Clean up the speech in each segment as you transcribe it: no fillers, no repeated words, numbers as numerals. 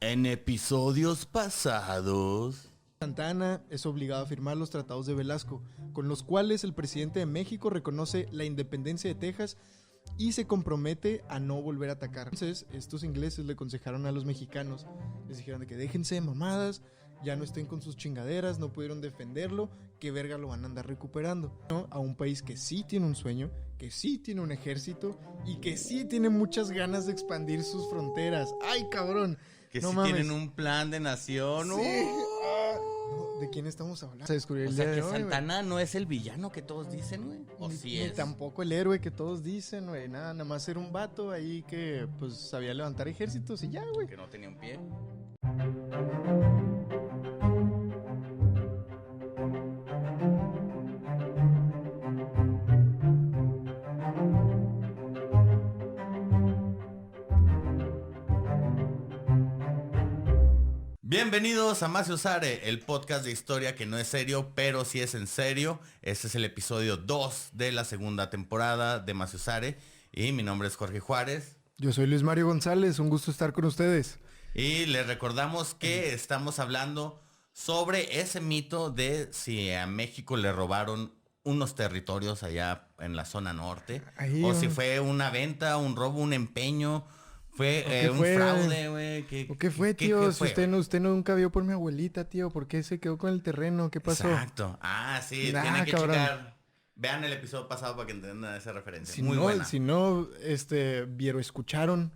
En episodios pasados... Santa es obligado a firmar los tratados de Velasco, con los cuales el presidente de México reconoce la independencia de Texas y se compromete a no volver a atacar. Entonces, estos ingleses le aconsejaron a los mexicanos, les dijeron de que déjense de mamadas, ya no estén con sus chingaderas, no pudieron defenderlo, que verga lo van a andar recuperando, ¿no? A un país que sí tiene un sueño, que sí tiene un ejército y que sí tiene muchas ganas de expandir sus fronteras. ¡Ay, cabrón! Que no sí mames. tienen un plan de nación. Sí. No, ¿de quién estamos hablando? Se descubrió el O sea día que de hoy, Santana no es el villano que todos dicen, güey. O Ni, sí ni es. tampoco el héroe que todos dicen, güey. Nada más era un vato ahí que pues sabía levantar ejércitos y ya, güey. Que no tenía un pie. Bienvenidos a Maciosare, el podcast de historia que no es serio, pero sí es en serio. Este es el episodio 2 de la segunda temporada de Maciosare. Y mi nombre es Jorge Juárez. Yo soy Luis Mario González, un gusto estar con ustedes. Y les recordamos que estamos hablando sobre ese mito de si a México le robaron unos territorios allá en la zona norte. Ahí, o si fue una venta, un robo, un empeño. Fue un fue? fraude, güey. ¿O qué fue, tío? Si usted nunca vio por mi abuelita, tío, ¿por qué se quedó con el terreno? ¿Qué pasó? Exacto. Ah, sí, tienen que cabrón. checar. Vean el episodio pasado para que entiendan esa referencia. Si Muy no, buena. si no, vieron escucharon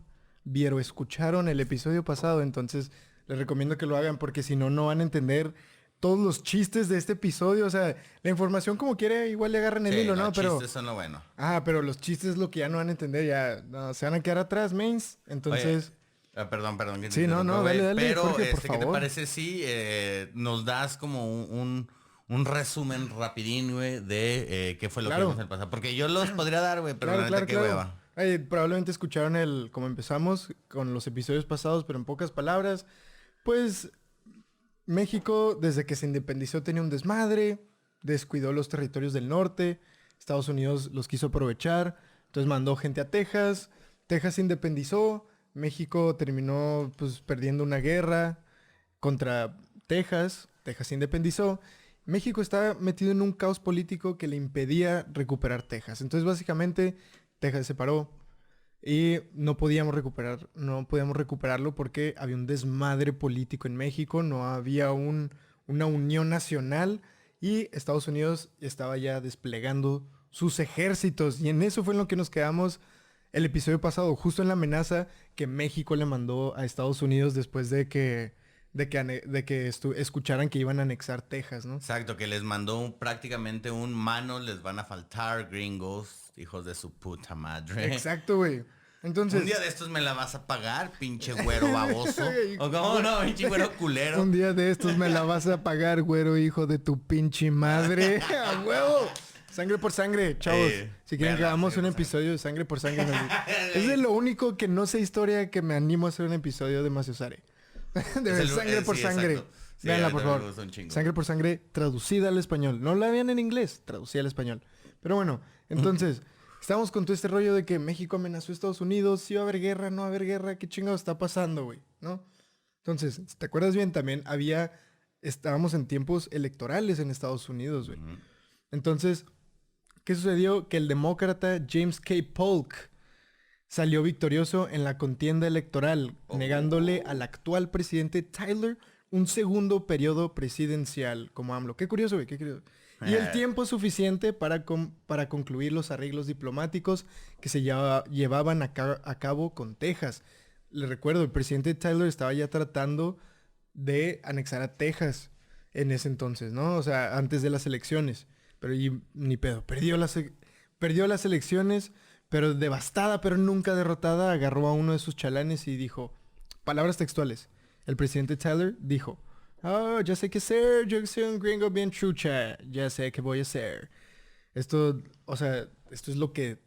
el episodio pasado, entonces les recomiendo que lo hagan porque si no, no van a entender todos los chistes de este episodio. O sea, la información como quiera igual le agarran el Sí, hilo, ¿no? los Pero chistes son lo bueno. pero los chistes es lo que ya no van a entender, ya no, se van a quedar atrás, mains. Entonces, Perdón. Que te sí, no, interrumpa, dale, güey. Pero, Jorge, por ¿qué te favor. parece si nos das como un resumen rapidín, güey, de qué fue lo que Claro. vimos en el pasado? Porque yo los podría dar, güey, pero la neta qué hueva. Probablemente escucharon como empezamos con los episodios pasados, pero en pocas palabras, pues México desde que se independizó tenía un desmadre, descuidó los territorios del norte, Estados Unidos los quiso aprovechar, entonces mandó gente a Texas, Texas se independizó, México terminó pues perdiendo una guerra contra Texas, Texas se independizó. México estaba metido en un caos político que le impedía recuperar Texas. Entonces, básicamente, Texas se separó y no podíamos recuperarlo porque había un desmadre político en México, no había una unión nacional y Estados Unidos estaba ya desplegando sus ejércitos. Y en eso fue en lo que nos quedamos el episodio pasado, justo en la amenaza que México le mandó a Estados Unidos después de que escucharan que iban a anexar Texas, ¿no? Exacto, que les mandó prácticamente un mano, les van a faltar gringos, hijos de su puta madre. Exacto, güey. Entonces, Un día de estos me la vas a pagar, pinche güero baboso. O cómo no, pinche güero culero. un día de estos me la vas a pagar, güero, hijo de tu pinche madre. ¡A huevo! Sangre por sangre, chavos. Si quieren que hagamos un episodio de sangre por sangre. Es de lo único que no sé historia que me animo a hacer un episodio de Maciosare. De sangre por sangre. Sí, Véanla, por favor. Chingo. Sangre por sangre traducida al español. No la vean en inglés, traducida al español. Pero bueno, entonces, estamos con todo este rollo de que México amenazó a Estados Unidos. Si va a haber guerra, no va a haber guerra. ¿Qué chingados está pasando, güey? ¿No? Entonces, si te acuerdas bien, también estábamos en tiempos electorales en Estados Unidos, güey. Entonces, ¿qué sucedió? Que el demócrata James K. Polk salió victorioso en la contienda electoral, negándole al actual presidente Tyler un segundo periodo presidencial como AMLO. Qué curioso, güey, qué curioso. Y el tiempo suficiente para concluir los arreglos diplomáticos que se llevaban a cabo con Texas. Les recuerdo, el presidente Tyler estaba ya tratando de anexar a Texas en ese entonces, ¿no? O sea, antes de las elecciones. Pero ni pedo, perdió las elecciones, pero devastada, pero nunca derrotada, agarró a uno de sus chalanes y dijo, palabras textuales, el presidente Tyler dijo, oh, ya sé qué hacer, yo soy un gringo bien trucha, ya sé qué voy a hacer. Esto es lo que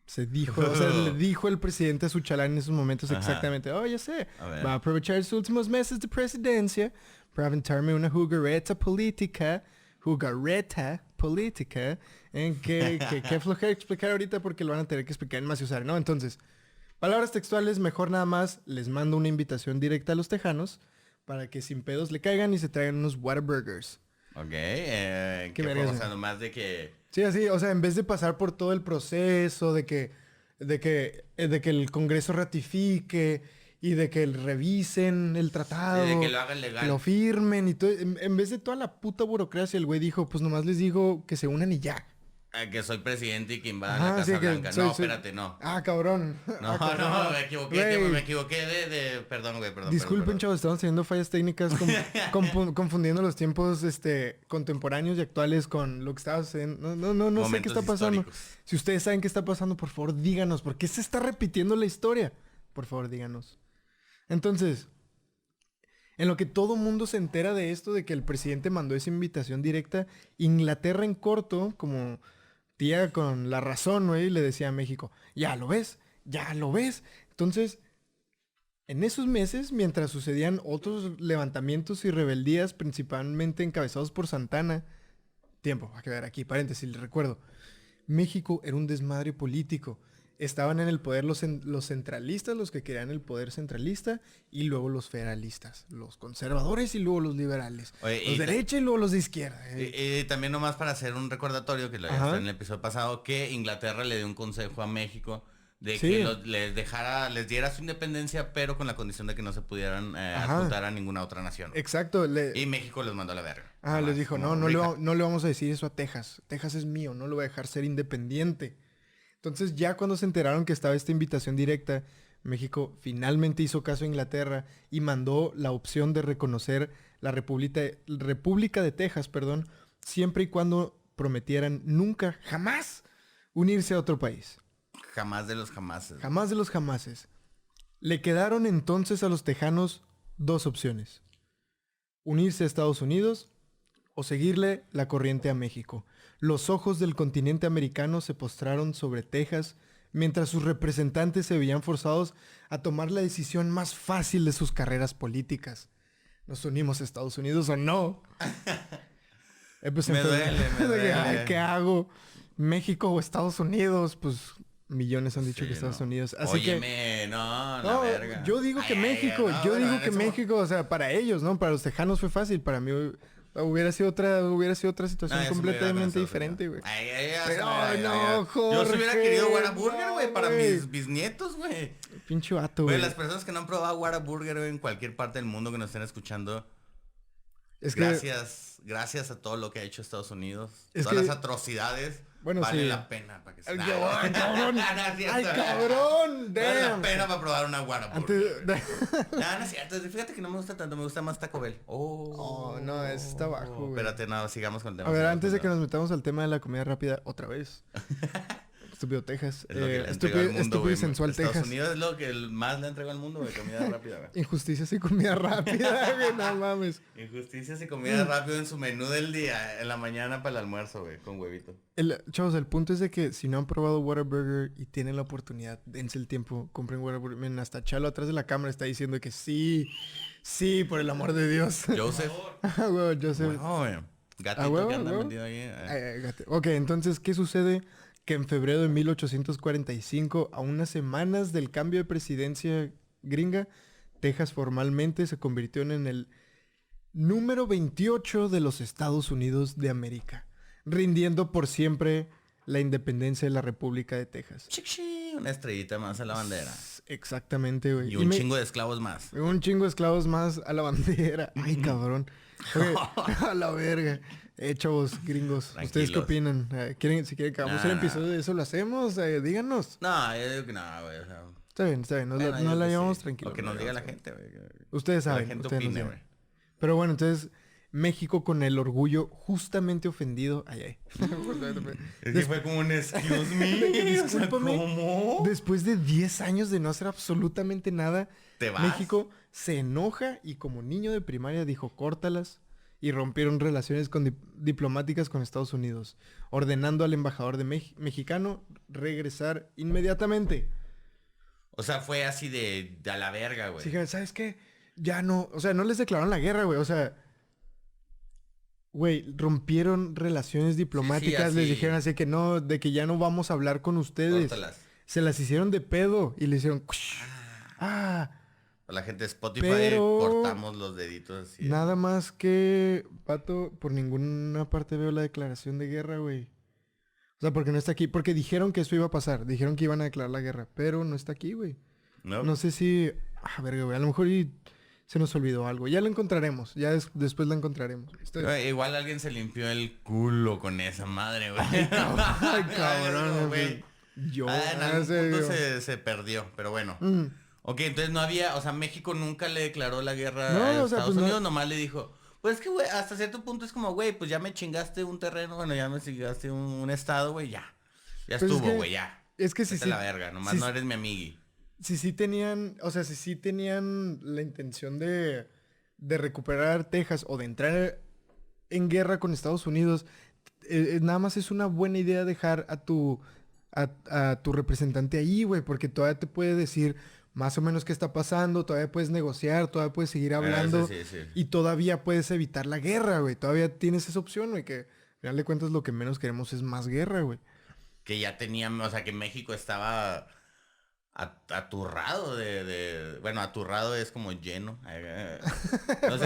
se dijo, o sea, le dijo el presidente a su chalán en esos momentos exactamente, oh, ya sé, va a aprovechar sus últimos meses de presidencia para aventarme una jugarreta política, en que flojera explicar ahorita porque lo van a tener que explicar en Maciosare, ¿no? Entonces, Palabras textuales, mejor nada más les mando una invitación directa a los tejanos para que sin pedos le caigan y se traigan unos Whataburgers. Ok, Qué ¿qué vergas, fue? O sea, güey. nomás de que... Sí, así, o sea, en vez de pasar por todo el proceso de que el Congreso ratifique y de que revisen el Sí, tratado, de que lo hagan que legal. lo firmen y todo, en vez de toda la puta burocracia, el güey dijo, pues nomás les digo que se unan y ya. Que soy presidente y que invadan Ajá, la sí, Casa que Blanca. No, espérate, no. Ah, cabrón. No, Ah, cabrón. no, me equivoqué, Güey, me equivoqué Perdón, güey, perdón. disculpen, perdón. chavos, estamos teniendo fallas técnicas confundiendo los tiempos contemporáneos y actuales con lo que estaba sucediendo. No sé qué Momentos está pasando. históricos. Si ustedes saben qué está pasando, por favor, díganos. ¿Por qué se está repitiendo la historia? Por favor, díganos. Entonces, en lo que todo mundo se entera de esto, de que el presidente mandó esa invitación directa, Inglaterra en corto, como tía con la razón, güey, le decía a México, ya lo ves, ya lo ves. Entonces, en esos meses, mientras sucedían otros levantamientos y rebeldías, principalmente encabezados por Santana, tiempo, a quedar aquí, paréntesis, les recuerdo, México era un desmadre político. Estaban en el poder los centralistas, los que querían el poder centralista, y luego los federalistas, los conservadores y luego los liberales, Oye, los de derecha y luego los de izquierda. Y también nomás para hacer un recordatorio, que lo Ajá. había en el episodio pasado, que Inglaterra le dio un consejo a México de Sí. que les diera su independencia, pero con la condición de que no se pudieran Ajá. adjuntar a ninguna otra nación. Exacto. Y México los mandó a la verga. Les Nomás, dijo, como no rica. le vamos a decir eso a Texas. Texas es mío, no lo voy a dejar ser independiente. Entonces ya cuando se enteraron que estaba esta invitación directa, México finalmente hizo caso a Inglaterra y mandó la opción de reconocer la República de Texas, perdón, siempre y cuando prometieran nunca, jamás, unirse a otro país. Jamás de los jamases. Jamás de los jamases. Le quedaron entonces a los tejanos dos opciones. Unirse a Estados Unidos o seguirle la corriente a México. Los ojos del continente americano se postraron sobre Texas mientras sus representantes se veían forzados a tomar la decisión más fácil de sus carreras políticas. ¿Nos unimos a Estados Unidos o no? Pues, Me entonces, duele, me duele. Ay, ¿qué hago? ¿México o Estados Unidos? Pues millones han dicho Sí, que Estados no. Unidos. Así que... Óyeme, no, la No, verga. yo digo que Ay, México, no, yo bueno, digo en que ese México, o sea, para ellos, ¿no? Para los tejanos fue fácil, para mí hubiera sido otra situación No, ya se me hubiera completamente conocido, diferente, güey. Ay, ya Pero, se me- ay, ya, no, ya. Yo sí hubiera Jorge, querido Whataburger, güey, para güey. mis bisnietos, güey. Pinche vato, Güey, güey. las personas que no han probado Whataburger, güey, en cualquier parte del mundo que nos estén escuchando, Es que, gracias a todo lo que ha hecho Estados Unidos, Es todas que- las atrocidades, Bueno, vale sí. la pena para que se... Ay, Nah, ay, cabrón. no es cierto. Ay, cabrón, Vale la damn. pena para probar una Whataburger. Antes güey. No es cierto, fíjate que no me gusta tanto, me gusta más Taco Bell. Oh, no, ese está bajo, güey. Espérate, no, sigamos con el tema. A ver, sigamos antes con de el que tema. nos metamos al tema de la comida rápida, otra vez. Estúpido Texas. Es lo que le ha entregado al mundo, Estúpido güey. y sensual Estados Texas. Unidos es lo que más le ha entregado al mundo, güey, comida rápida, güey. Injusticias y comida rápida, güey, no mames. Injusticias y comida rápida en su menú del día, en la mañana para el almuerzo, güey, con huevito. Chavos, el punto es de que si no han probado Whataburger y tienen la oportunidad, dense el tiempo, compren Whataburger. Miren, hasta Chalo atrás de la cámara está diciendo que sí, por el amor de Dios. Joseph. Ah, güey, Joseph. Bueno, güey. Gatito huevo, que anda huevo. metido ahí. Ay, ok, entonces, ¿qué sucede? Que en febrero de 1845, a unas semanas del cambio de presidencia gringa, Texas formalmente se convirtió en el número 28 de los Estados Unidos de América, rindiendo por siempre la independencia de la República de Texas. Chichi, una estrellita más a la bandera. Exactamente, güey. Y un chingo de esclavos más. Un chingo de esclavos más a la bandera. Ay, cabrón. Oye, a la verga. Chavos, gringos. ¿Ustedes qué Tranquilos. opinan? Si quieren que hagamos un episodio de eso, lo hacemos. Díganos. No, yo digo que no, güey. O sea, Está bien. Nos bueno, yo la que llevamos sí. tranquilo. O que nos nos la diga la llevamos gente, güey. Ustedes Que la saben. gente Ustedes nos opine, digan. güey. Pero bueno, entonces, México con el orgullo justamente ofendido. Ay. Es que fue como un excuse me. O sea, Discúlpame. ¿cómo? Después de 10 años de no hacer absolutamente nada, ¿Te vas? México se enoja y como niño de primaria dijo córtalas y rompieron relaciones diplomáticas con Estados Unidos, ordenando al embajador mexicano regresar inmediatamente. O sea, fue así de a la verga, güey. Dijeron, ¿sabes qué? Ya no, o sea, no les declararon la guerra, güey, o sea, güey, rompieron relaciones diplomáticas, así. les dijeron así que no, de que ya no vamos a hablar con ustedes. Córtalas. Se las hicieron de pedo y le hicieron... ¡Ah! La gente de Spotify Pero... cortamos los deditos así. Nada más que... Pato, por ninguna parte veo la declaración de guerra, güey. O sea, porque no está aquí. Porque dijeron que eso iba a pasar. Dijeron que iban a declarar la guerra. Pero no está aquí, güey. No sé si... verga, güey. A lo mejor se nos olvidó algo. Ya lo encontraremos. Ya después lo encontraremos. Igual alguien se limpió el culo con esa madre, güey. Ay, cabrón, güey. En algún punto se perdió. Pero bueno. Ok, entonces no había... O sea, México nunca le declaró la guerra a Estados Unidos. Nomás le dijo... Pues es que, güey, hasta cierto punto es como, güey, pues ya me chingaste un terreno, bueno, ya me chingaste un estado, güey, ya. Ya pues estuvo, güey, ya. Es que sí. La verga, nomás no eres mi amigui. Si tenían, o sea, si sí tenían la intención de recuperar Texas o de entrar en guerra con Estados Unidos, nada más es una buena idea dejar a tu representante ahí, güey, porque todavía te puede decir... Más o menos qué está pasando, todavía puedes negociar, todavía puedes seguir hablando. Sí. Y todavía puedes evitar la guerra, güey. Todavía tienes esa opción, güey, que al final de cuentas lo que menos queremos es más guerra, güey. Que ya teníamos, o sea, que México estaba aturrado bueno, aturrado es como lleno. No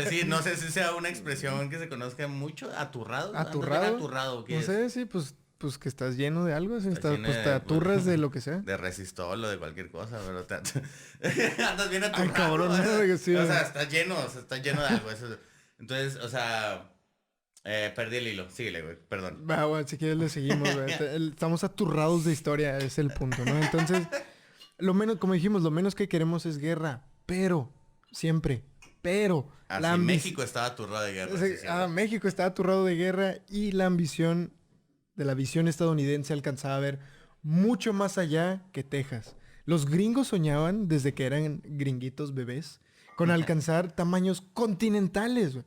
sé si sea una expresión que se conozca mucho. ¿Aturrado? ¿Aturrado? No sé, sí, pues que estás lleno de algo, pues te aturras de lo que sea. De resistol o de cualquier cosa, pero andas bien aturrado. Ay, cabrón, sí, o sea, está lleno de algo. Eso. Entonces, o sea, perdí el hilo. Síguele, güey, perdón. Bueno, si quieres le seguimos, güey. Estamos aturrados de historia, es el punto, ¿no? Entonces, lo menos, como dijimos, lo menos que queremos es guerra, pero, siempre, pero... México estaba aturrado de guerra. México estaba aturrado de guerra y la ambición... de la visión estadounidense alcanzaba a ver mucho más allá que Texas. Los gringos soñaban, desde que eran gringuitos bebés, con alcanzar tamaños continentales,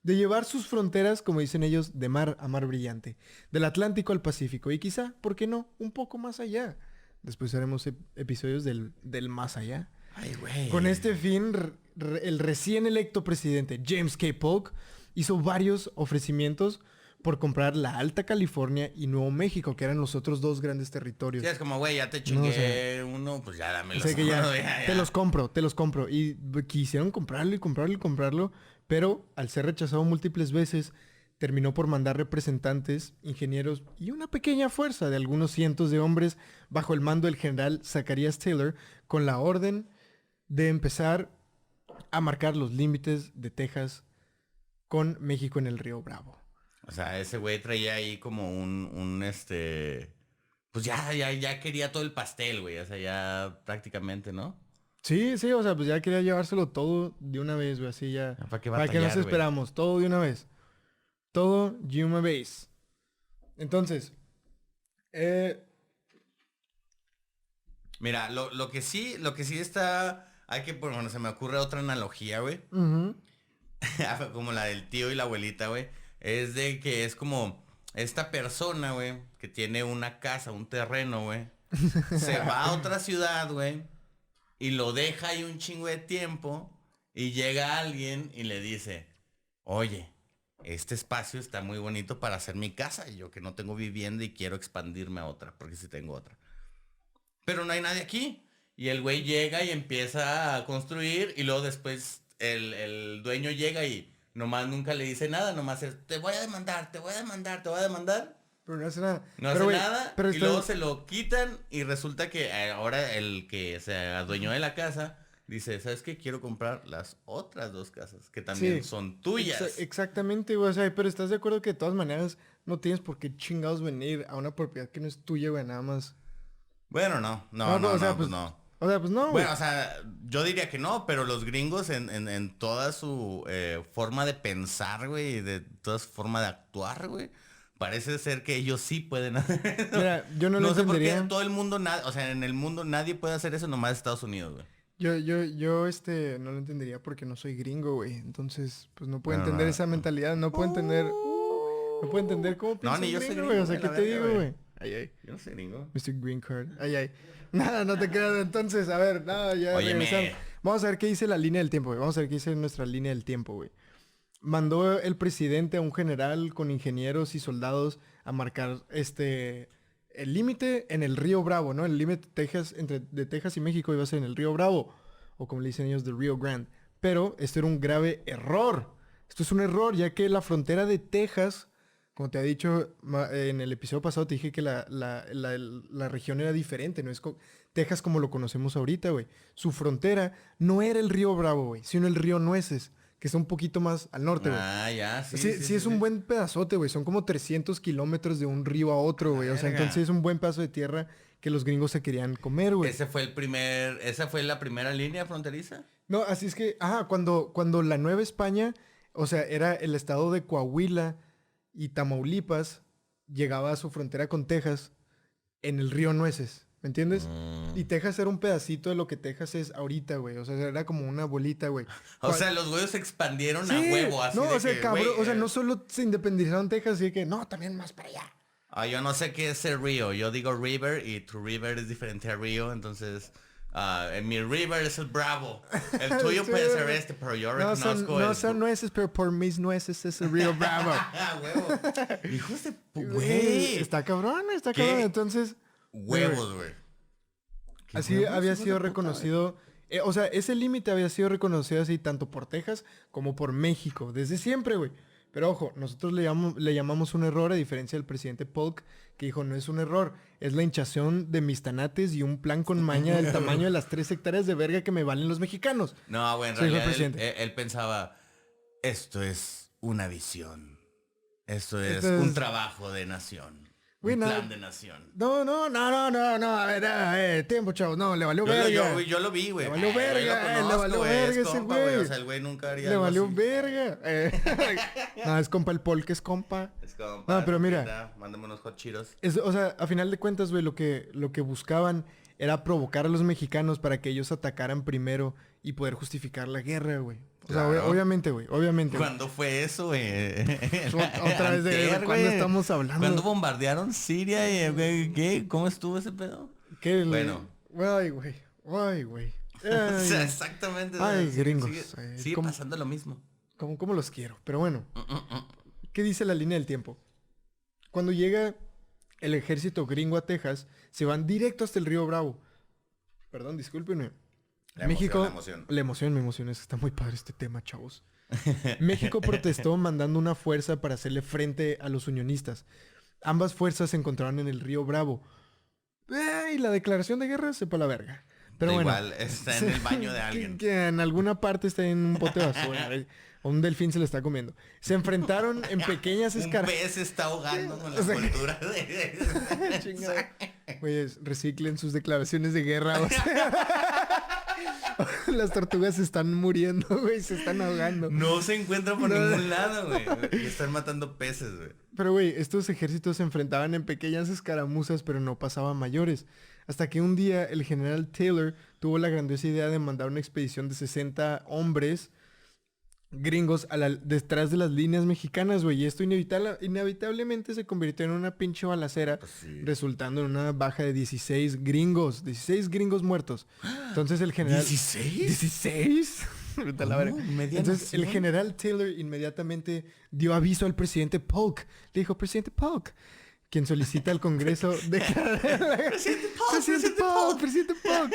de llevar sus fronteras, como dicen ellos, de mar a mar brillante, del Atlántico al Pacífico, y quizá, ¿por qué no?, un poco más allá. Después haremos episodios del más allá. Ay, güey. Con este fin, el recién electo presidente James K. Polk hizo varios ofrecimientos por comprar la Alta California y Nuevo México, que eran los otros dos grandes territorios. Sí, es como, güey, ya te chingué uno, pues ya dámelo. O sea, que ya. Te los compro. Y quisieron comprarlo, pero al ser rechazado múltiples veces, terminó por mandar representantes, ingenieros y una pequeña fuerza de algunos cientos de hombres bajo el mando del general Zacharias Taylor, con la orden de empezar a marcar los límites de Texas con México en el río Bravo. O sea, ese güey traía ahí como pues ya quería todo el pastel, güey. O sea, ya prácticamente, ¿no? Sí, o sea, pues ya quería llevárselo todo de una vez, güey. Así ya. ¿Para qué nos esperamos? Wey. Todo de una vez. Todo de una vez. Entonces, mira, lo que sí está... Bueno, se me ocurre otra analogía, güey. Como la del tío y la abuelita, güey. Es de que es como esta persona, güey, que tiene una casa, un terreno, güey. Se va a otra ciudad, güey. Y lo deja ahí un chingo de tiempo. Y llega alguien y le dice, oye, este espacio está muy bonito para hacer mi casa. Y yo que no tengo vivienda y quiero expandirme a otra, porque sí tengo otra. Pero no hay nadie aquí. Y el güey llega y empieza a construir. Y luego después el dueño llega y... nomás nunca le dice nada, nomás es, te voy a demandar. Pero no hace nada. No hace nada, y luego se lo quitan y resulta que ahora el que se adueñó de la casa dice, ¿sabes qué? Quiero comprar las otras dos casas que también son tuyas. Exactamente, güey, o sea, pero ¿estás de acuerdo que de todas maneras no tienes por qué chingados venir a una propiedad que no es tuya, güey, nada más? Bueno, no, pues no. O sea, pues no, güey. Bueno, o sea, yo diría que no, pero los gringos en toda su forma de pensar, güey, de toda su forma de actuar, güey, parece ser que ellos sí pueden hacer eso. Mira, yo no lo entendería. Sé por qué todo el mundo, o sea, en el mundo nadie puede hacer eso, nomás Estados Unidos, güey. Yo no lo entendería porque no soy gringo, güey. Entonces, pues no puedo entender esa mentalidad, no puedo entender cómo piensa ni yo soy gringo, güey. O sea, ¿qué te digo, güey? Ay. Yo no soy gringo. Mr. Green Card. Ay. Nada, no te creas. Entonces, a ver, ya regresamos. Vamos a ver qué dice la línea del tiempo, güey. Vamos a ver qué dice nuestra línea del tiempo, güey. Mandó el presidente a un general con ingenieros y soldados a marcar el límite en el río Bravo, ¿no? El límite de Texas y México iba a ser en el río Bravo, o como le dicen ellos, del Rio Grande. Pero esto era un grave error. Esto es un error, ya que la frontera de Texas, como te he dicho en el episodio pasado, te dije que la región era diferente, no es Texas como lo conocemos ahorita, güey. Su frontera no era el río Bravo, güey, sino el río Nueces, que está un poquito más al norte, güey. Ah, ya, sí. Sí, es un buen pedazote, güey. Son como 300 kilómetros de un río a otro, güey. O sea, entonces es un buen pedazo de tierra que los gringos se querían comer, güey. ¿Esa fue la primera línea fronteriza? No, así es que, cuando la Nueva España, o sea, era el estado de Coahuila y Tamaulipas, llegaba a su frontera con Texas en el río Nueces, ¿me entiendes? Y Texas era un pedacito de lo que Texas es ahorita, güey. O sea, era como una bolita, güey. O sea, los güeyos se expandieron a huevo, así no, de o sea, que, cabrón, güey, o sea, no solo se independizaron Texas, así que, no, también más para allá. Yo no sé qué es el río. Yo digo river y tu river es diferente a río, entonces... mi river es el Bravo. El tuyo Sí, puede ser este, pero yo reconozco no son nueces, pero por mis nueces es el río Bravo. Huevo. Hijos de... Güey, Güey. está cabrón. ¿Qué? Entonces... Huevos, güey. Así huevos, había hijo sido de puta, reconocido... o sea, ese límite había sido reconocido así tanto por Texas como por México. Desde siempre, güey. Pero ojo, nosotros le llamamos un error a diferencia del presidente Polk, que dijo, no es un error, es la hinchación de mis tanates y un plan con maña del tamaño de las 3 hectáreas de verga que me valen los mexicanos. No, güey, en Soy el realidad presidente. él pensaba, esto es una visión. Esto es Esto es- un trabajo de nación. Güey, Un no. plan de nación. No, a ver, tiempo, chavos, no, le valió verga. Yo lo vi, güey. Le valió Güey, verga, lo le conozco, valió güey, verga es ese compa, güey. O sea, el güey nunca haría Le algo valió así. verga. No, es compa el Polk, es compa. Es compa, No, pero mira. compita, mándame unos hot Cheetos. O sea, a final de cuentas, güey, lo que buscaban era provocar a los mexicanos para que ellos atacaran primero y poder justificar la guerra, güey. O sea, Claro. obviamente, güey, obviamente. güey. ¿Cuándo fue eso, güey? Otra vez de Antier, ¿cuándo güey. estamos hablando? ¿Cuándo bombardearon Siria y güey, qué? ¿Cómo estuvo ese pedo? Bueno. Ay, güey. Ay, güey. O sea, Ay, exactamente. Ay, gringos. Sigue ¿Cómo- pasando lo mismo. ¿Cómo los quiero? Pero bueno, ¿qué dice la línea del tiempo? Cuando llega el ejército gringo a Texas, se van directo hasta el río Bravo. Perdón, discúlpenme. México, La emoción. me emociona, es que está muy padre este tema, chavos. México protestó mandando una fuerza para hacerle frente a los unionistas. Ambas fuerzas se encontraron en el río Bravo. Y la declaración de guerra se fue a la verga. Pero bueno, Igual, está en el baño de alguien. que en alguna parte está en un bote de basura. O un delfín se lo está comiendo. Se enfrentaron en pequeñas Un escaras. pez se está ahogando con la O sea, cultura de... Chingada. Güeyes, reciclen sus declaraciones de guerra. O sea, las tortugas se están muriendo, güey. Se están ahogando. No se encuentran por No. ningún lado, güey. Y están matando peces, güey. Pero, güey, estos ejércitos se enfrentaban en pequeñas escaramuzas, pero no pasaban mayores. Hasta que un día el general Taylor tuvo la grandiosa idea de mandar una expedición de 60 hombres gringos detrás de las líneas mexicanas, güey. Y esto inevitablemente se convirtió en una pinche balacera, Pues sí. resultando en una baja de 16 gringos. 16 gringos muertos. Entonces el general... ¿16? ¿16? Vete a la verga. ¿Media Entonces el nación? general Taylor inmediatamente dio aviso al presidente Polk. Le dijo, presidente Polk, quien solicita al Congreso declarar... Presidente Polk.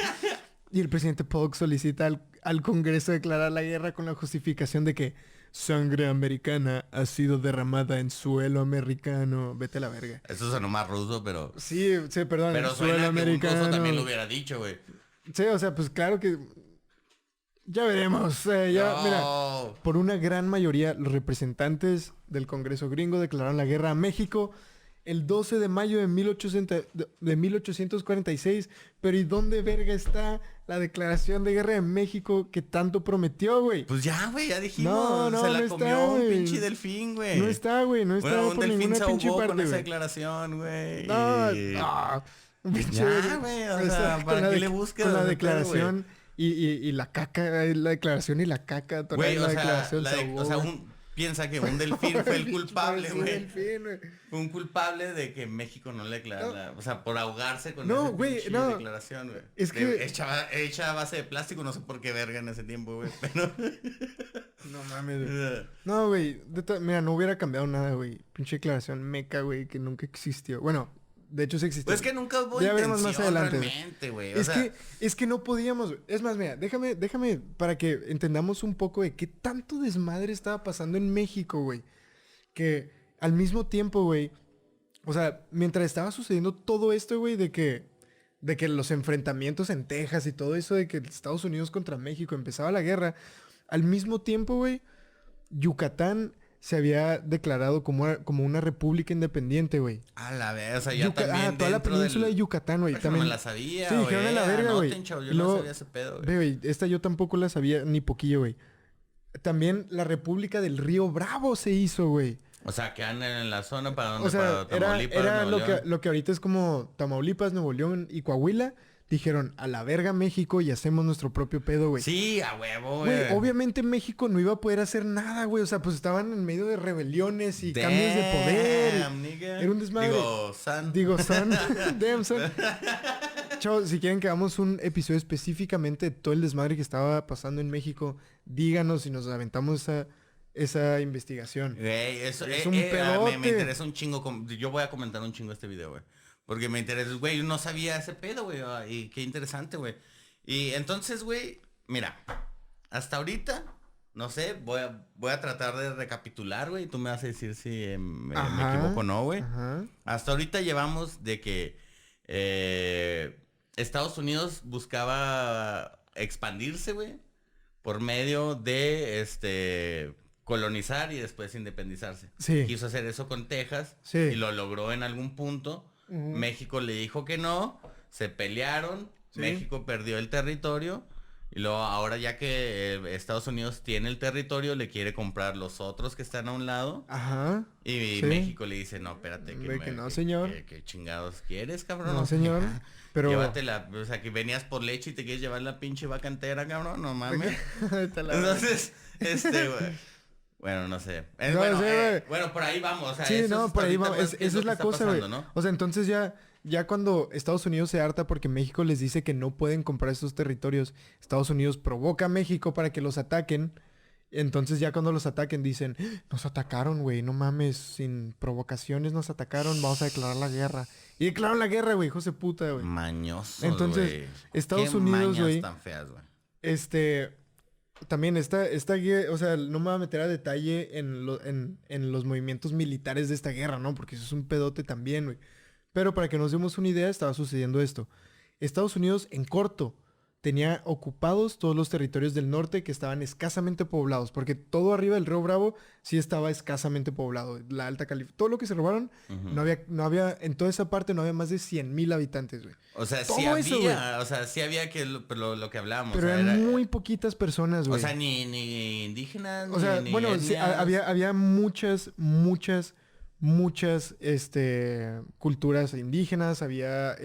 Y el presidente Polk solicita al Congreso declarar la guerra con la justificación de que sangre americana ha sido derramada en suelo americano. Vete a la verga. Eso sonó más ruso, pero... Sí, perdón. Pero en suelo suena que un americano. ruso también lo hubiera dicho, güey. Sí, o sea, pues claro que... Ya veremos. Mira, No. por una gran mayoría, los representantes del Congreso gringo declararon la guerra a México el 12 de mayo de 1846. Pero ¿y dónde verga está la declaración de guerra de México que tanto prometió, güey? Pues ya, güey, ya dijimos. No, se la no comió está, un güey. pinche delfín, güey. No está, güey. No está Bueno, un por delfín ninguna se pinche ahogó parte, con esa güey. declaración, güey. No, Y- no. Pinche- Ya, güey, o sea, con ¿para la qué de- le buscas? Con la ese pedo, declaración y la caca, la declaración y la caca. Güey, la o sea, declaración se ahogó, güey. piensa que un delfín fue el culpable, Sí, güey. delfín, güey. Fue un culpable de que México no le declarara, o sea, por ahogarse con No, esa güey, pinche no. declaración, güey. Es que- Hecha a base de plástico, no sé por qué verga en ese tiempo, güey, pero... No mames, güey. No, güey. Mira, no hubiera cambiado nada, güey. Pinche declaración meca, güey, que nunca existió. Bueno, De hecho, sí existía. Pues es que nunca hubo Ya veremos más intención adelante. realmente, güey. Es que no podíamos. Es más, mira, déjame para que entendamos un poco de qué tanto desmadre estaba pasando en México, güey. Que al mismo tiempo, güey. O sea, mientras estaba sucediendo todo esto, güey, de que los enfrentamientos en Texas y todo eso, de que Estados Unidos contra México empezaba la guerra, al mismo tiempo, güey, Yucatán se había declarado como una república independiente, güey. A la vez, o sea, ya también toda la península de Yucatán, güey. También me la sabía, sí, dijeron a la verga, güey. Yo no sabía ese pedo, güey. Ve, güey, esta yo tampoco la sabía ni poquillo, güey. También la República del Río Bravo se hizo, güey. O sea, quedan en la zona para donde, O sea, para Tamaulipas, era Nuevo León. lo que ahorita es como Tamaulipas, Nuevo León y Coahuila. Dijeron, a la verga México y hacemos nuestro propio pedo, güey. Sí, a huevo, güey. Güey, obviamente México no iba a poder hacer nada, güey. O sea, pues estaban en medio de rebeliones y cambios de poder. Nigga. Era un desmadre. Digo, son. Damn, son. Chavos, si quieren que hagamos un episodio específicamente de todo el desmadre que estaba pasando en México, díganos si nos aventamos esa investigación. Güey, eso es un pedote. Me interesa un chingo. Yo voy a comentar un chingo este video, güey. Porque me interesa, güey, yo no sabía ese pedo, güey. Y qué interesante, güey. Y entonces, güey, mira, hasta ahorita, no sé, voy a tratar de recapitular, güey. Tú me vas a decir si me equivoco o no, güey. Hasta ahorita llevamos de que Estados Unidos buscaba expandirse, güey, por medio de colonizar y después independizarse. Sí. Quiso hacer eso con Texas Sí. y lo logró en algún punto. México le dijo que no, se pelearon, Sí. México perdió el territorio y luego ahora ya que Estados Unidos tiene el territorio le quiere comprar los otros que están a un lado. Ajá. Y Sí. México le dice, no, espérate, Que no, señor. ¿Qué chingados quieres, cabrón? No, señor. Pero... Llévatela, o sea, que venías por leche y te quieres llevar la pinche vaca entera, cabrón, no mames. Ahorita la- Entonces, güey. Bueno, no sé. No, Bueno, sí, güey. bueno, por ahí vamos. O sea, Sí, eso no, es por ahí ahorita, vamos. pues, qué Esa lo es que la está cosa, güey. pasando, ¿no? O sea, entonces ya cuando Estados Unidos se harta porque México les dice que no pueden comprar esos territorios, Estados Unidos provoca a México para que los ataquen. Entonces ya cuando los ataquen dicen, nos atacaron, güey, no mames, sin provocaciones nos atacaron, vamos a declarar la guerra. Y declararon la guerra, güey, hijos de puta, güey. Mañosos, Entonces, güey. Estados Qué Unidos, mañas güey, tan feas, güey. También esta guerra, o sea, no me voy a meter a detalle en los movimientos militares de esta guerra, ¿no? Porque eso es un pedote también, güey. Pero para que nos demos una idea, estaba sucediendo esto. Estados Unidos, en corto, tenía ocupados todos los territorios del norte que estaban escasamente poblados. Porque todo arriba del Río Bravo sí estaba escasamente poblado. La Alta California, todo lo que se robaron, no había, en toda esa parte no había más de 100,000 habitantes, güey. O sea, Todo sí eso, había, o sea, sí había que lo que hablábamos. Pero o sea, eran muy poquitas personas, güey. O sea, ni indígenas, O sea, ni bueno, sí, etnias. había muchas culturas indígenas, había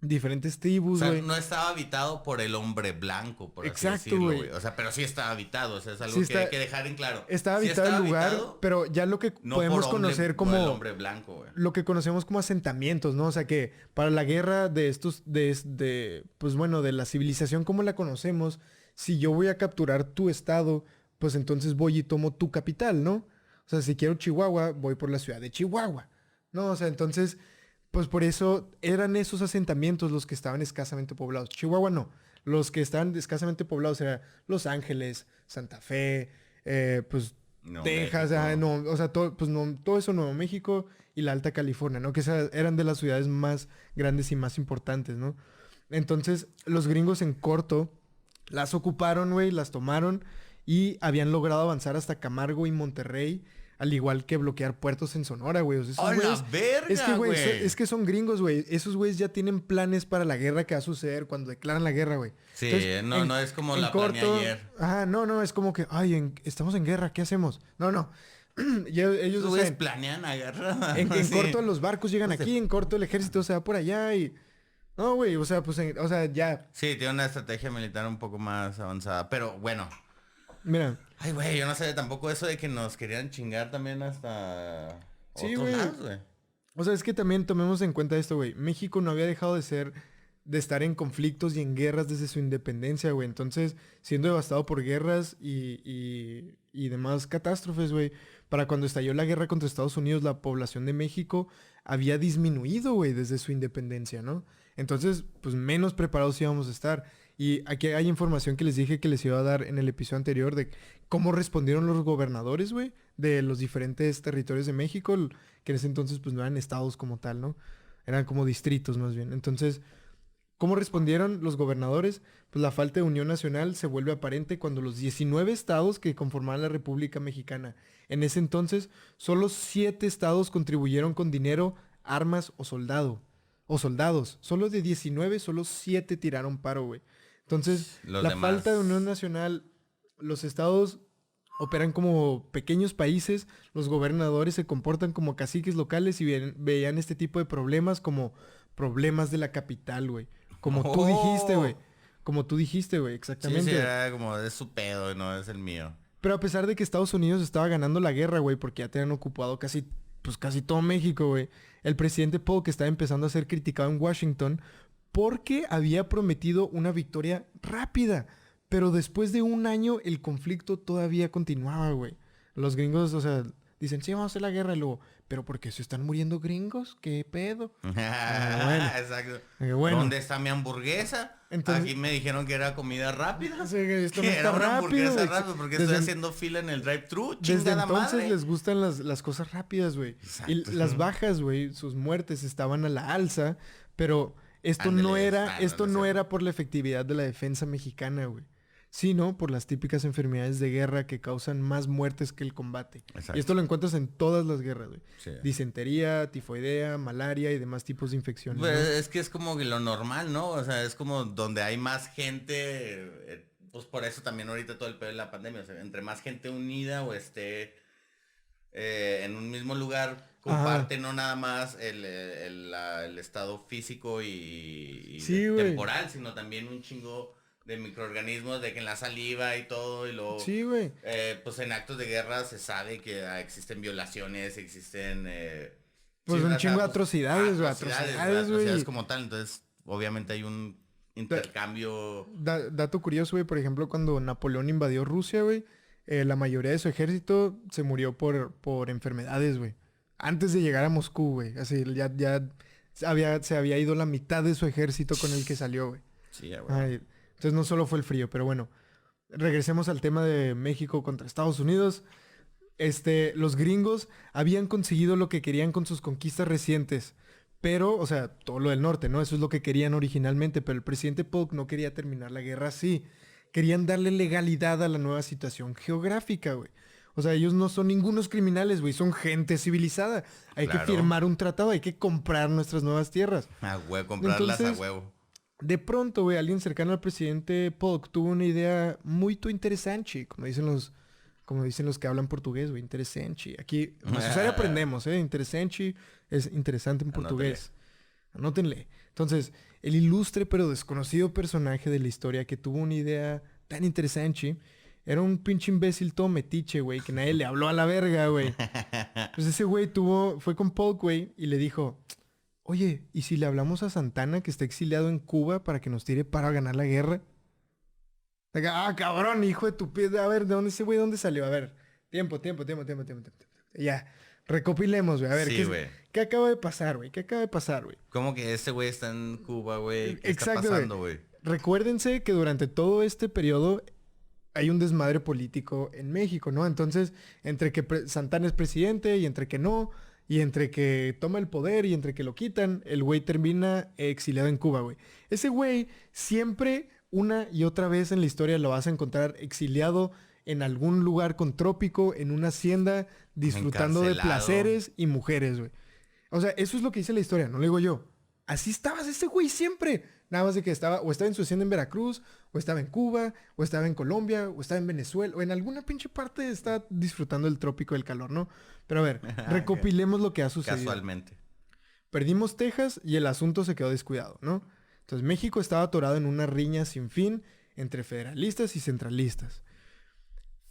diferentes O tribus, sea, güey. no estaba habitado por el hombre blanco, por Exacto, así decirlo, güey. güey. O sea, pero sí estaba habitado, o sea, es algo Sí que está- hay que dejar en claro. Estaba Sí habitado el lugar, habitado, pero ya lo que no podemos por hombre- conocer por el como hombre blanco, güey. lo que conocemos como asentamientos, ¿no? O sea que para la guerra de estos, pues bueno, de la civilización como la conocemos, si yo voy a capturar tu estado, pues entonces voy y tomo tu capital, ¿no? O sea, si quiero Chihuahua, voy por la ciudad de Chihuahua, ¿no? O sea, entonces, pues por eso eran esos asentamientos los que estaban escasamente poblados. Chihuahua no. Los que estaban escasamente poblados eran Los Ángeles, Santa Fe, pues No, Texas, México. no, o sea, todo eso, Nuevo México y la Alta California, ¿no? Que eran de las ciudades más grandes y más importantes, ¿no? Entonces, los gringos en corto las ocuparon, güey, las tomaron y habían logrado avanzar hasta Camargo y Monterrey, al igual que bloquear puertos en Sonora, güey. O sea, esos ¡A la güeyes- verga, es que, güey, güey! es que son gringos, güey. Esos güeyes ya tienen planes para la guerra que va a suceder cuando declaran la guerra, güey. Sí, Entonces, no es como la planeé ayer. Ajá, no, es como que, ay, estamos en guerra, ¿qué hacemos? No. Y ellos, Esos o güeyes sea, planean agarrar. en Sí. corto los barcos llegan O sea, aquí, en corto el ejército se va por allá y... No, güey, o sea, pues, o sea, ya, Sí, tiene una estrategia militar un poco más avanzada. Pero bueno. mira, Ay, güey, yo no sé tampoco eso de que nos querían chingar también hasta Sí, otros güey. lados, güey. o sea, es que también tomemos en cuenta esto, güey. México no había dejado de estar en conflictos y en guerras desde su independencia, güey. Entonces, siendo devastado por guerras y demás catástrofes, güey, para cuando estalló la guerra contra Estados Unidos, la población de México había disminuido, güey, desde su independencia, ¿no? Entonces, pues menos preparados íbamos a estar. Y aquí hay información que les dije que les iba a dar en el episodio anterior de cómo respondieron los gobernadores, güey, de los diferentes territorios de México, que en ese entonces pues no eran estados como tal, ¿no? Eran como distritos más bien. Entonces, ¿cómo respondieron los gobernadores? Pues la falta de unión nacional se vuelve aparente cuando los 19 estados que conformaban la República Mexicana, en ese entonces, solo 7 estados contribuyeron con dinero, armas o soldados. Solo de 19, solo 7 tiraron paro, güey. Entonces, Los la demás... falta de unión nacional, los estados operan como pequeños países, los gobernadores se comportan como caciques locales y veían este tipo de problemas como problemas de la capital, güey. Como tú dijiste, güey. Como tú dijiste, güey, exactamente. Sí, era como es su pedo, no es el mío. Pero a pesar de que Estados Unidos estaba ganando la guerra, güey, porque ya tenían ocupado casi todo México, güey. El presidente Polk estaba empezando a ser criticado en Washington porque había prometido una victoria rápida. Pero después de un año, el conflicto todavía continuaba, güey. Los gringos, o sea, dicen, sí, vamos a hacer la guerra. Y luego, ¿pero por qué se están muriendo gringos? ¿Qué pedo? Bueno. Exacto. Bueno. ¿Dónde está mi hamburguesa? Entonces, aquí me dijeron que era comida rápida. O sea, esto no que está era una rápido, hamburguesa rápida porque estoy haciendo fila en el drive-thru. Desde entonces madre. Les gustan las cosas rápidas, güey. Y las bajas, güey, sus muertes estaban a la alza. Pero esto no era por la efectividad de la defensa mexicana, güey, sino por las típicas enfermedades de guerra que causan más muertes que el combate. Exacto. Y esto lo encuentras en todas las guerras, güey. Sí. Disentería, tifoidea, malaria y demás tipos de infecciones. Pues, ¿no? Es que es como lo normal, ¿no? O sea, es como donde hay más gente, pues por eso también ahorita todo el pedo de la pandemia. O sea, entre más gente unida o esté en un mismo lugar, comparte no nada más el estado físico y sí, temporal, sino también un chingo de microorganismos, de que en la saliva y todo, y luego... Sí, güey. Pues en actos de guerra se sabe que existen violaciones, existen... pues sí, un chingo de atrocidades, güey. Atrocidades como tal, entonces obviamente hay un intercambio... Dato curioso, güey, por ejemplo, cuando Napoleón invadió Rusia, güey, la mayoría de su ejército se murió por enfermedades, güey. Antes de llegar a Moscú, güey. Así, ya se había ido la mitad de su ejército con el que salió, güey. Sí, güey. Entonces no solo fue el frío, pero bueno. Regresemos al tema de México contra Estados Unidos. Los gringos habían conseguido lo que querían con sus conquistas recientes. Pero, o sea, todo lo del norte, ¿no? Eso es lo que querían originalmente. Pero el presidente Polk no quería terminar la guerra así. Querían darle legalidad a la nueva situación geográfica, güey. O sea, ellos no son ningunos criminales, güey. Son gente civilizada. Hay que firmar un tratado. Hay que comprar nuestras nuevas tierras. A huevo, comprarlas. Entonces, a huevo. De pronto, güey, alguien cercano al presidente Polk tuvo una idea muy interesante, como dicen los que hablan portugués, güey, interesante. Aquí en Necesario aprendemos, interesante es interesante en portugués. Anótenle. Entonces, el ilustre pero desconocido personaje de la historia que tuvo una idea tan interesante era un pinche imbécil todo metiche, güey, que nadie le habló a la verga, güey. Pues ese güey fue con Polk, güey, y le dijo... Oye, ¿y si le hablamos a Santana que está exiliado en Cuba para que nos tire para ganar la guerra? Cabrón, hijo de tu pie. A ver, ¿de dónde ese güey? ¿Dónde salió? A ver, tiempo. Ya, recopilemos, güey. A ver, ¿qué acaba de pasar, güey? ¿Cómo que ese güey está en Cuba, güey? ¿Qué está pasando, güey? Recuérdense que durante todo este periodo hay un desmadre político en México, ¿no? Entonces, entre que Santana es presidente y entre que no... Y entre que toma el poder y entre que lo quitan, el güey termina exiliado en Cuba, güey. Ese güey siempre, una y otra vez en la historia lo vas a encontrar exiliado en algún lugar con trópico, en una hacienda, disfrutando de placeres y mujeres, güey. O sea, eso es lo que dice la historia, no lo digo yo. Así estabas ese güey siempre. Nada más de que estaba en su hacienda en Veracruz, o estaba en Cuba, o estaba en Colombia, o estaba en Venezuela, o en alguna pinche parte está disfrutando del trópico del calor, ¿no? Pero a ver, recopilemos lo que ha sucedido. Casualmente. Perdimos Texas y el asunto se quedó descuidado, ¿no? Entonces México estaba atorado en una riña sin fin entre federalistas y centralistas.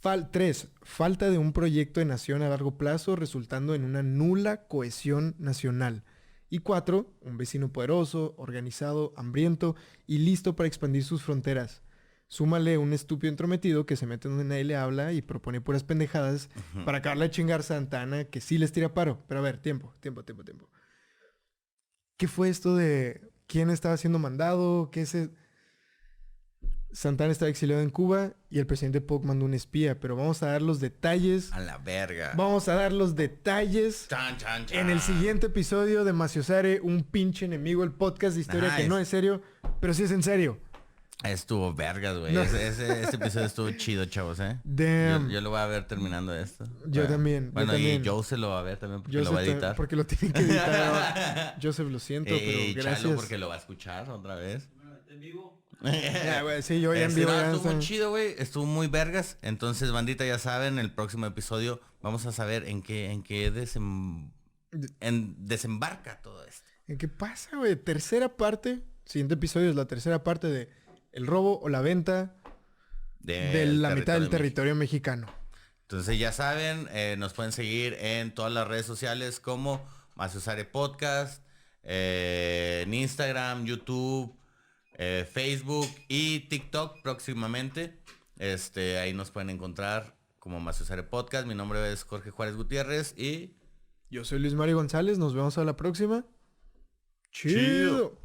3. Falta de un proyecto de nación a largo plazo resultando en una nula cohesión nacional. Y 4, un vecino poderoso, organizado, hambriento y listo para expandir sus fronteras. Súmale un estúpido entrometido que se mete donde nadie le habla y propone puras pendejadas para acabarle de chingar Santana, que sí les tira paro. Pero a ver, tiempo. ¿Qué fue esto de quién estaba siendo mandado? Santana estaba exiliado en Cuba y el presidente Polk mandó un espía, pero vamos a dar los detalles. A la verga. Vamos a dar los detalles Chan, chan, chan. en el siguiente episodio de Maciosare, un pinche enemigo, el podcast de historia que no es serio, pero sí es en serio. Estuvo vergas, güey. No. Ese episodio estuvo chido, chavos, ¿eh? Damn. Yo lo voy a ver terminando esto. Yo también. Bueno, yo también. y Joe se lo va a ver también porque Joseph lo va a editar. porque lo tiene que editar. Joseph, lo siento, pero gracias. Chalo porque lo va a escuchar otra vez. En vivo. Ya, güey, sí, yo ya en vivo. Ya estuvo está. muy chido, güey. Estuvo muy vergas. Entonces, bandita, ya saben, el próximo episodio vamos a saber en qué desembarca todo esto. ¿En qué pasa, güey? Tercera parte. Siguiente episodio es la tercera parte de el robo o la venta de la mitad del territorio mexicano. Entonces ya saben, nos pueden seguir en todas las redes sociales como Maciosare Podcast, en Instagram, YouTube, Facebook y TikTok próximamente. Ahí nos pueden encontrar como Maciosare Podcast. Mi nombre es Jorge Juárez Gutiérrez y... Yo soy Luis Mario González. Nos vemos a la próxima. Chido.